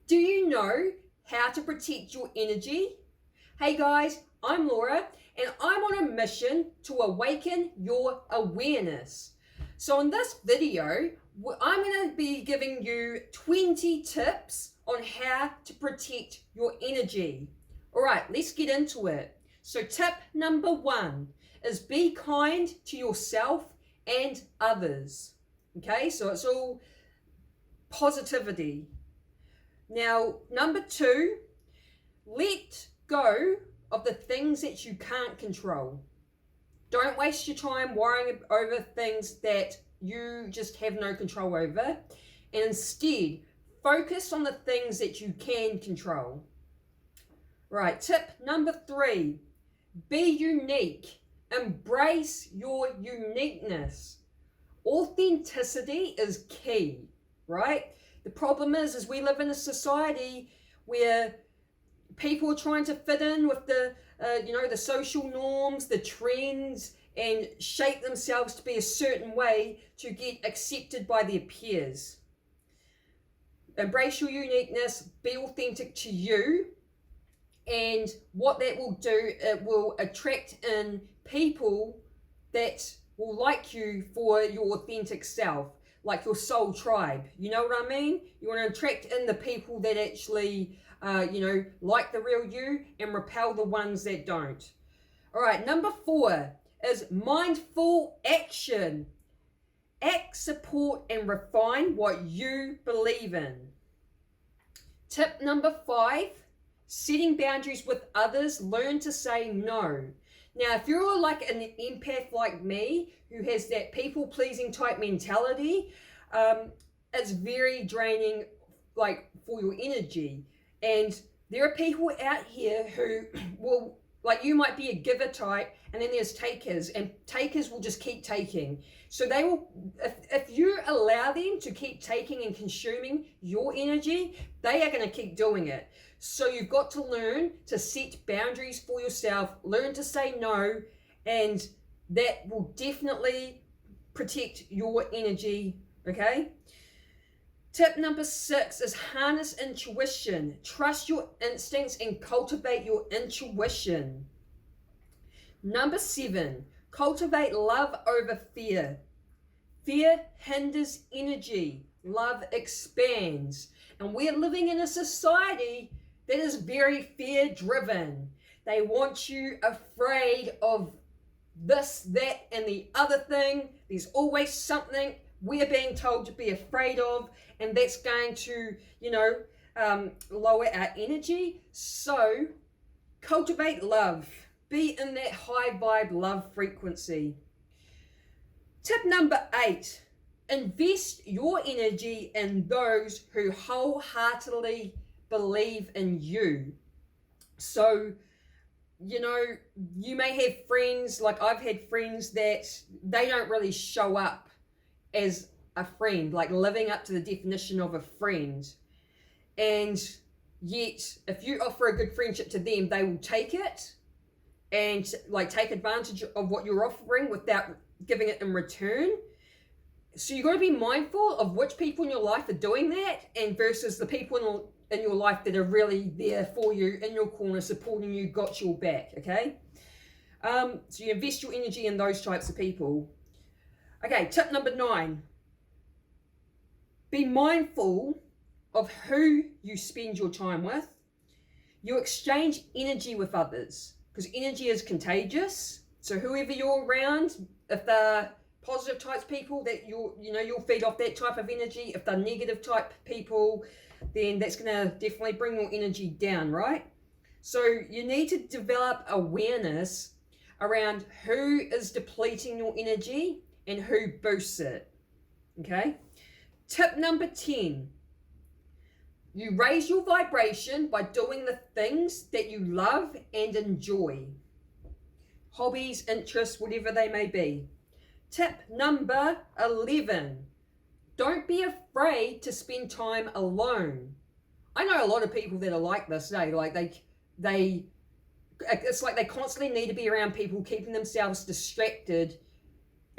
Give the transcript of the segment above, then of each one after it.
Do you know how to protect your energy? Hey guys, I'm Laura and I'm on a mission to awaken your awareness. So in this video, I'm going to be giving you 20 tips on how to protect your energy. All right, let's get into it. So tip number 1 is be kind to yourself and others. Okay, so it's all positivity. Now, number 2, let go of the things that you can't control. Don't waste your time worrying over things that you just have no control over, and instead focus on the things that you can control. Right, tip number 3, be unique. Embrace your uniqueness. Authenticity is key, right? The problem is we live in a society where people are trying to fit in with the social norms, the trends, and shape themselves to be a certain way to get accepted by their peers. Embrace your uniqueness, be authentic to you, and what that will do, it will attract in people that will like you for your authentic self, like your soul tribe. You know what I mean? You want to attract in the people that actually like the real you and repel the ones that don't. All right, number 4 is mindful action. Act, support, and refine what you believe in. Tip number 5, setting boundaries with others. Learn to say no. Now, if you're like an empath like me, who has that people-pleasing type mentality, it's very draining, like, for your energy. And there are people out here who will, like, you might be a giver type, and then there's takers, and takers will just keep taking. So they will, if you allow them to keep taking and consuming your energy, they are going to keep doing it. So you've got to learn to set boundaries for yourself, learn to say no, and that will definitely protect your energy, okay? Tip number 6 is harness intuition. Trust your instincts and cultivate your intuition. Number 7, cultivate love over fear. Fear hinders energy. Love expands. And we're living in a society that is very fear-driven. They want you afraid of this, that, and the other thing. There's always something we're being told to be afraid of, and that's going to, lower our energy. So cultivate love. Be in that high vibe love frequency. Tip number 8, invest your energy in those who wholeheartedly believe in you. So, you may have friends, like I've had friends that they don't really show up as a friend, like living up to the definition of a friend. And yet, if you offer a good friendship to them, they will take it and like take advantage of what you're offering without giving it in return. So you've got to be mindful of which people in your life are doing that, and versus the people in your life that are really there for you, in your corner, supporting you, got your back, okay? So you invest your energy in those types of people. Okay, tip number 9. Be mindful of who you spend your time with. You exchange energy with others, because energy is contagious. So whoever you're around, if they're positive types people, that you'll feed off that type of energy. If they're negative type people, then that's going to definitely bring your energy down, right? So you need to develop awareness around who is depleting your energy and who boosts it, okay? Tip number 10, you raise your vibration by doing the things that you love and enjoy. Hobbies, interests, whatever they may be. Tip number 11, don't be afraid to spend time alone. I know a lot of people that are like this, like they it's like they constantly need to be around people, keeping themselves distracted,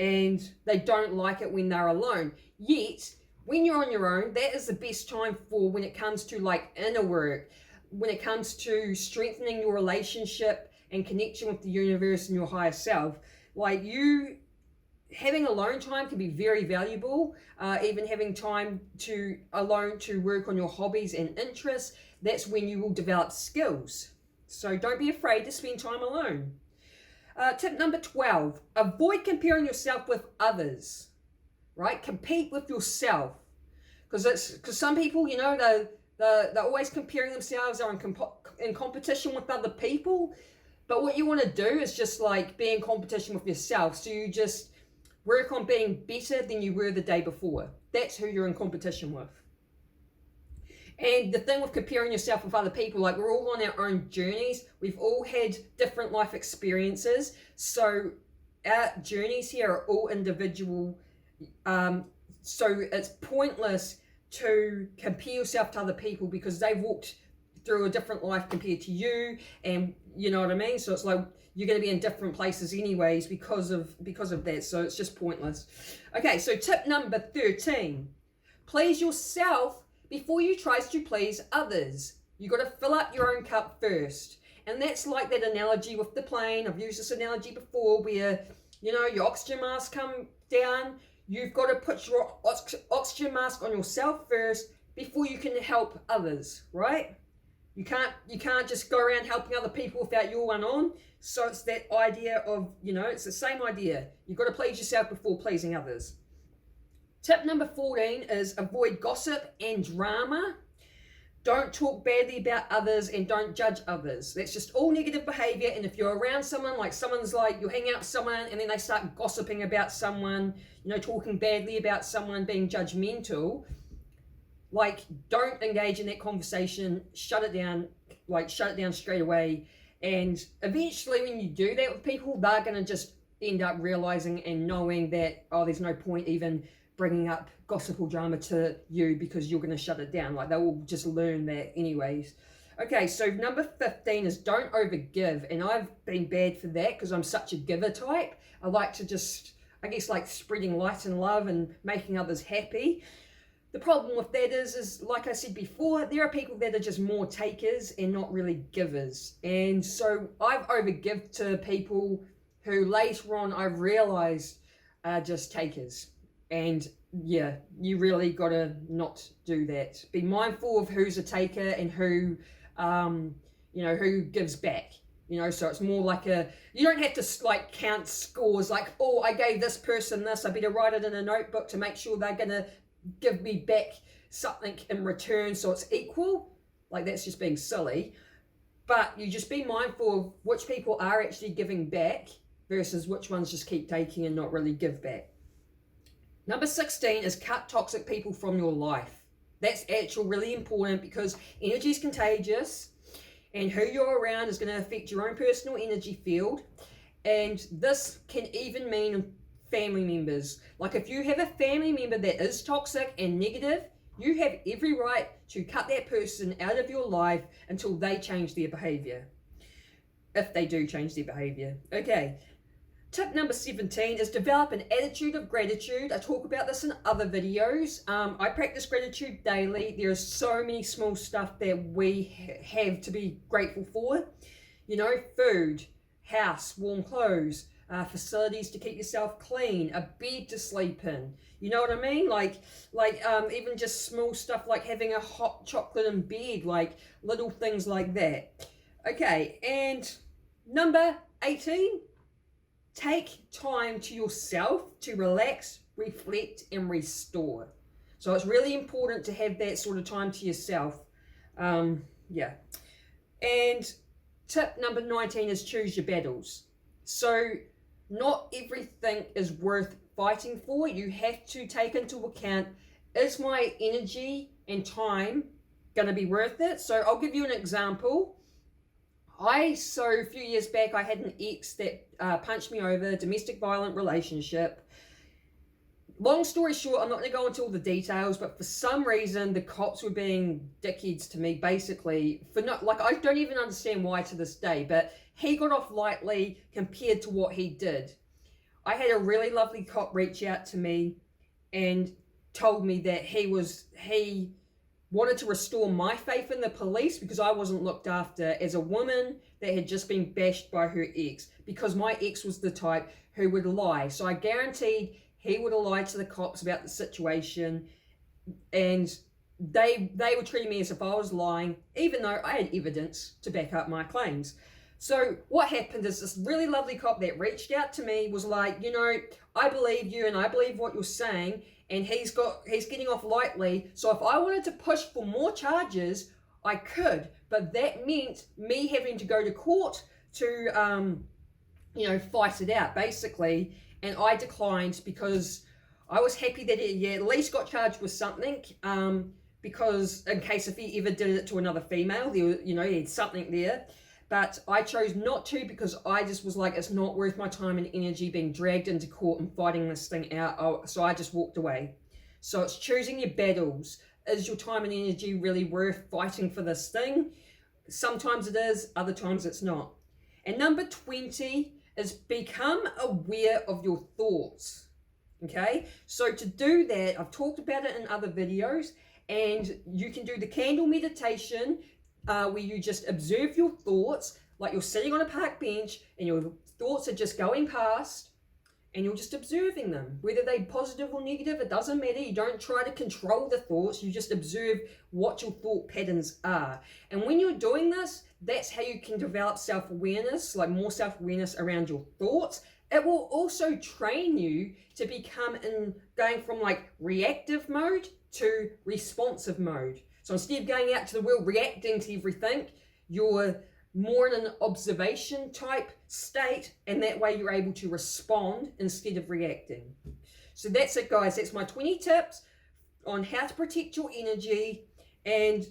and they don't like it when they're alone. Yet when you're on your own, that is the best time for when it comes to like inner work, when it comes to strengthening your relationship and connection with the universe and your higher self. Like you having alone time can be very valuable. Even having time to alone to work on your hobbies and interests, that's when you will develop skills. So don't be afraid to spend time alone. Tip number 12, avoid comparing yourself with others, right? Compete with yourself. Because some people, you know, they're always comparing themselves, are in competition with other people. But what you want to do is just like be in competition with yourself. So you just work on being better than you were the day before. That's who you're in competition with. And the thing with comparing yourself with other people, like we're all on our own journeys. We've all had different life experiences. So our journeys here are all individual. So it's pointless to compare yourself to other people because they've walked through a different life compared to you, and you know what I mean. So it's like you're going to be in different places anyways because of that. So it's just pointless. Okay, so tip number 13: please yourself before you try to please others. You got to fill up your own cup first, and that's like that analogy with the plane. I've used this analogy before, where you know your oxygen mask come down. You've got to put your oxygen mask on yourself first before you can help others, right? You can't just go around helping other people without your one on. So it's that idea of, you know, it's the same idea. You've got to please yourself before pleasing others. Tip number 14 is avoid gossip and drama. Don't talk badly about others and don't judge others. That's just all negative behavior. And if you're around someone, like someone's like, you'll hang out with someone and then they start gossiping about someone, you know, talking badly about someone, being judgmental, like don't engage in that conversation, shut it down straight away. And eventually when you do that with people, they're going to just end up realizing and knowing that, oh, there's no point even bringing up gossip or drama to you because you're going to shut it down. Like they will just learn that anyways. Okay, so number 15 is don't overgive. And I've been bad for that because I'm such a giver type. I like to just, I guess, like spreading light and love and making others happy. The problem with that is like I said before, there are people that are just more takers and not really givers. And so I've overgiven to people who later on I've realized are just takers. And yeah, you really got to not do that. Be mindful of who's a taker and who, who gives back. You know, so it's more like you don't have to like count scores like, oh, I gave this person this, I better write it in a notebook to make sure they're going to give me back something in return so it's equal. Like that's just being silly. But you just be mindful of which people are actually giving back versus which ones just keep taking and not really give back. Number 16 is cut toxic people from your life. That's actually really important because energy is contagious and who you're around is going to affect your own personal energy field. And this can even mean family members. Like if you have a family member that is toxic and negative, you have every right to cut that person out of your life until they change their behavior. If they do change their behavior. Okay. Tip number 17 is develop an attitude of gratitude. I talk about this in other videos. I practice gratitude daily. There are so many small stuff that we have to be grateful for. You know, food, house, warm clothes, facilities to keep yourself clean, a bed to sleep in. You know what I mean? Like even just small stuff like having a hot chocolate in bed, like little things like that. Okay, and number 18. Take time to yourself to relax, reflect, and restore. So it's really important to have that sort of time to yourself. Yeah. And tip number 19 is choose your battles. So not everything is worth fighting for. You have to take into account, is my energy and time going to be worth it? So I'll give you an example. So a few years back, I had an ex that punched me over, domestic violent relationship. Long story short, I'm not going to go into all the details, but for some reason, the cops were being dickheads to me, basically, I don't even understand why to this day, but he got off lightly compared to what he did. I had a really lovely cop reach out to me, and told me that he wanted to restore my faith in the police because I wasn't looked after as a woman that had just been bashed by her ex, because my ex was the type who would lie. So I guaranteed he would have lied to the cops about the situation, and they were treating me as if I was lying, even though I had evidence to back up my claims. So what happened is this really lovely cop that reached out to me was like, you know, I believe you and I believe what you're saying, and he's getting off lightly. So if I wanted to push for more charges, I could, but that meant me having to go to court to, you know, fight it out basically. And I declined because I was happy that he at least got charged with something. Because in case if he ever did it to another female, there, you know, he had something there. But I chose not to because I just was like, it's not worth my time and energy being dragged into court and fighting this thing out. So I just walked away. So it's choosing your battles. Is your time and energy really worth fighting for this thing? Sometimes it is, other times it's not. And number 20 is become aware of your thoughts. Okay, so to do that, I've talked about it in other videos, and you can do the candle meditation where you just observe your thoughts, like you're sitting on a park bench and your thoughts are just going past and you're just observing them. Whether they're positive or negative, it doesn't matter. You don't try to control the thoughts, you just observe what your thought patterns are. And when you're doing this, that's how you can develop self-awareness, like more self-awareness around your thoughts. It will also train you to become going from like reactive mode to responsive mode. So instead of going out to the world reacting to everything, you're more in an observation type state, and that way you're able to respond instead of reacting. So that's it, guys. That's my 20 tips on how to protect your energy, and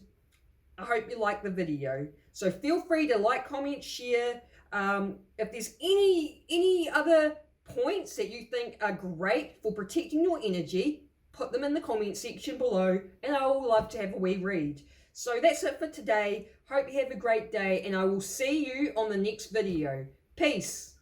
I hope you like the video. So feel free to like, comment, share. If there's any other points that you think are great for protecting your energy, put them in the comment section below, and I will love to have a wee read. So that's it for today. Hope you have a great day, and I will see you on the next video. Peace.